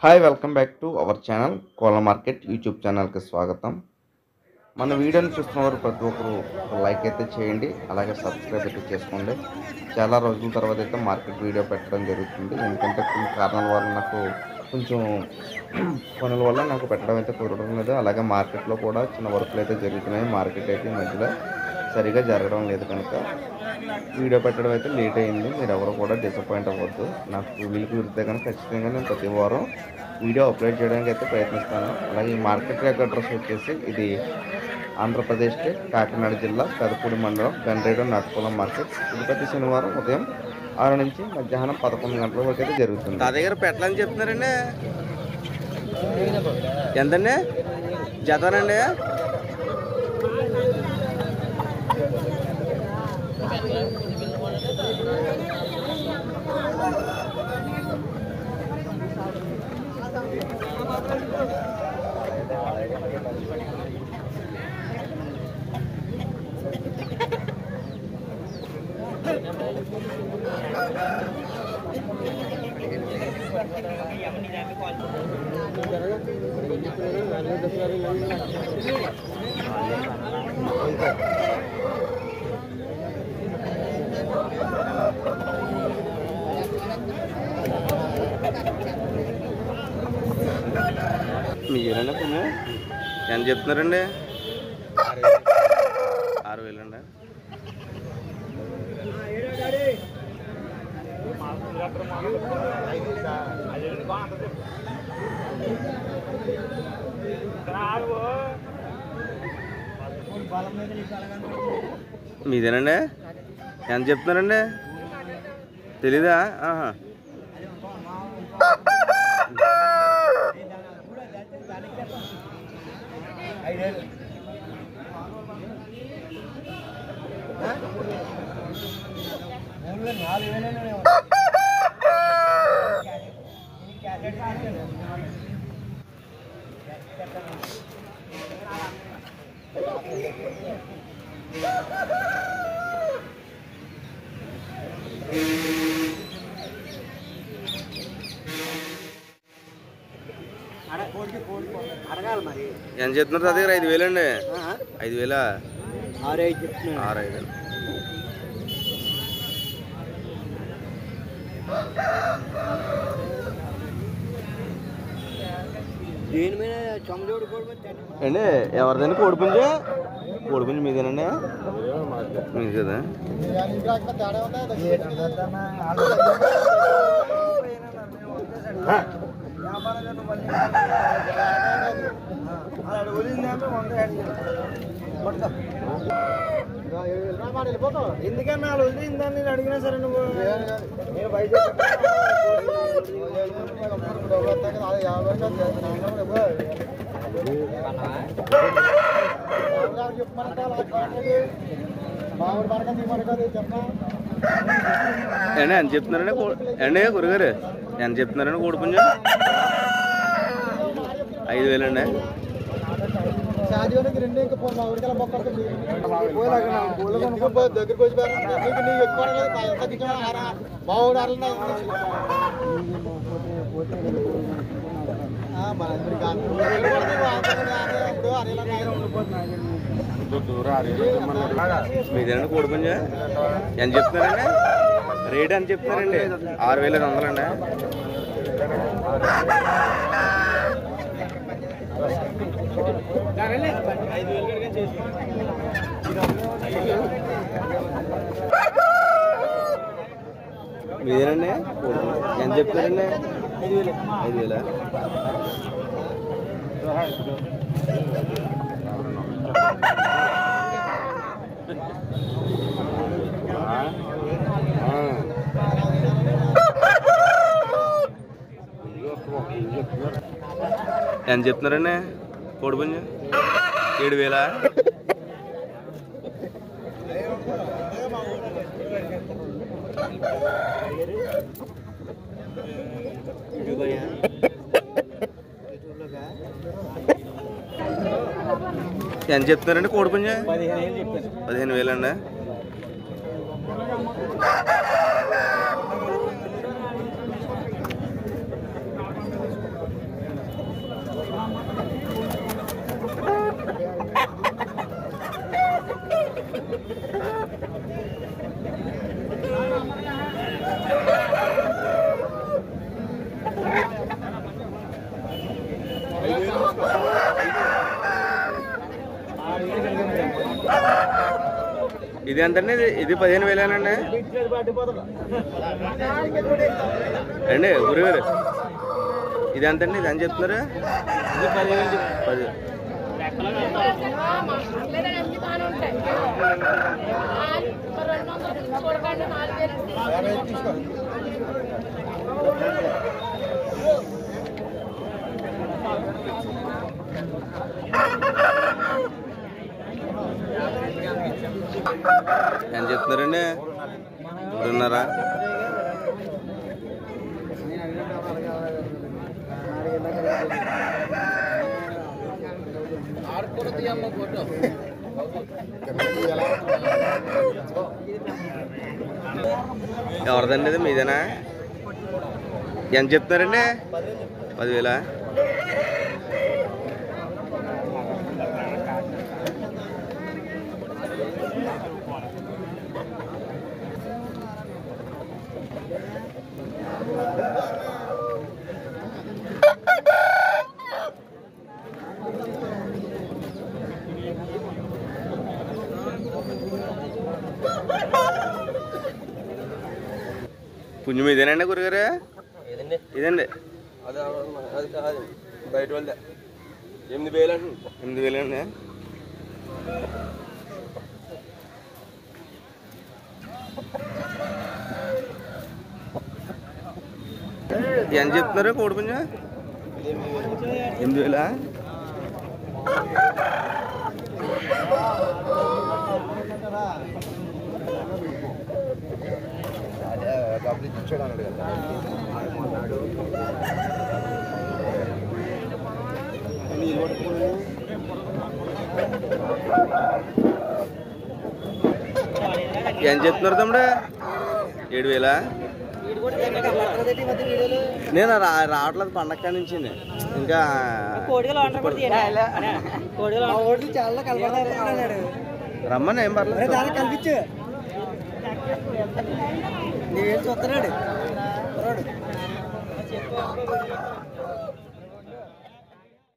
Hi welcome back to our channel కోళ్ళ market YouTube ఛానల్కి స్వాగతం. మన వీడియోని చూస్తున్న వారు ప్రతి ఒక్కరు లైక్ అయితే చేయండి, అలాగే సబ్స్క్రైబ్ అయితే చేసుకోండి. చాలా రోజుల తర్వాత అయితే మార్కెట్ వీడియో పెట్టడం జరుగుతుంది, ఎందుకంటే కొన్ని కారణాల వల్ల నాకు కొంచెం పనుల వల్ల నాకు పెట్టడం అయితే కుదరడం లేదు. అలాగే మార్కెట్లో కూడా చిన్న వర్కులు అయితే జరుగుతున్నాయి. మార్కెట్ అయితే ఈ మధ్యలో సరిగా జరగడం లేదు కనుక వీడియో పెట్టడం అయితే లేట్ అయింది. మీరు ఎవరు కూడా డిసప్పాయింట్ అవ్వద్దు. నాకు వీలు కుదిరితే కనుక ఖచ్చితంగా నేను ప్రతి వారం వీడియో అప్లోడ్ చేయడానికి అయితే ప్రయత్నిస్తాను. అలాగే ఈ మార్కెట్ యొక్క అడ్రస్ వచ్చేసి ఇది ఆంధ్రప్రదేశ్ స్టేట్ కాకినాడ జిల్లా పెదపూడి మండలం బెండ్రేడు నాటుకోలం మార్కెట్. ఇది ప్రతి శనివారం ఉదయం 6 నుంచి మధ్యాహ్నం 11 గంటల వరకు అయితే జరుగుతుంది. నా దగ్గర పెట్టాలని చెప్తున్నారండి. ఎంతండి జతనండి? మీరేనా పొమ్ము ఎంత చెప్తున్నారండి? 6,000 అండి. మీదేనండి? ఎంత చెప్తున్నారండి? తెలీదా? ఆహా, ఎంత చెప్తున్నారు? నా దగ్గర 5,000 అండి. 5,000? 6,500. అండి ఎవరిదండి కోడిపుంజు? కోడిపుంజు మీదేనండి? మీది కదా? ఎందుకన్నా వదిలిందని నేను అడిగినా సరే నువ్వు నేను బయట అండి ఎంత చెప్తున్నారండి అండి గురుగారు? ఎంత చెప్తున్నారండి కోడిపుంజు? 5,000 అండి. దగ్గరికి మీదేనండి కోడిపుంజు? ఎంత చెప్తున్నారండి? రేట్ ఎంత చెప్తున్నారండి? 6,500 అండి. మీదేనండి? ఎంత చెప్తారండి? 5,000. ఎంత చెప్తున్నారండి కోడిపుంజు? 7,000? ఎంత చెప్తున్నారండి కోడిపుంజు? 15,000 అండి. ఇది ఎంతండి? ఇది 15,000 అండి గురుగారు. ఇది ఎంతండి? ఇది అని చెప్తున్నారు. ఇది 10,000. ఎంత చెప్తున్నారండి? ఉన్నారా? ఎవరిదండి ఇది? మీదేనా? ఎంత చెప్తున్నారండి? 10,000. పుంజు మీదేనండి గురుగారు? ఇదండి. అది కాదు, బయట వాళ్ళే. 8,000 అండి. 8,000 అండి. ఎంత చెప్తున్నారు కోడి పుంజు? 8,000. ఎంత చెప్తున్నారు తమ్ముడు? 7,000. నేను రావట్లేదు పండగ నుంచి. ఇంకా రమ్మని ఏం పర్లేదు. కల్పించు చూస్తున్నాడు.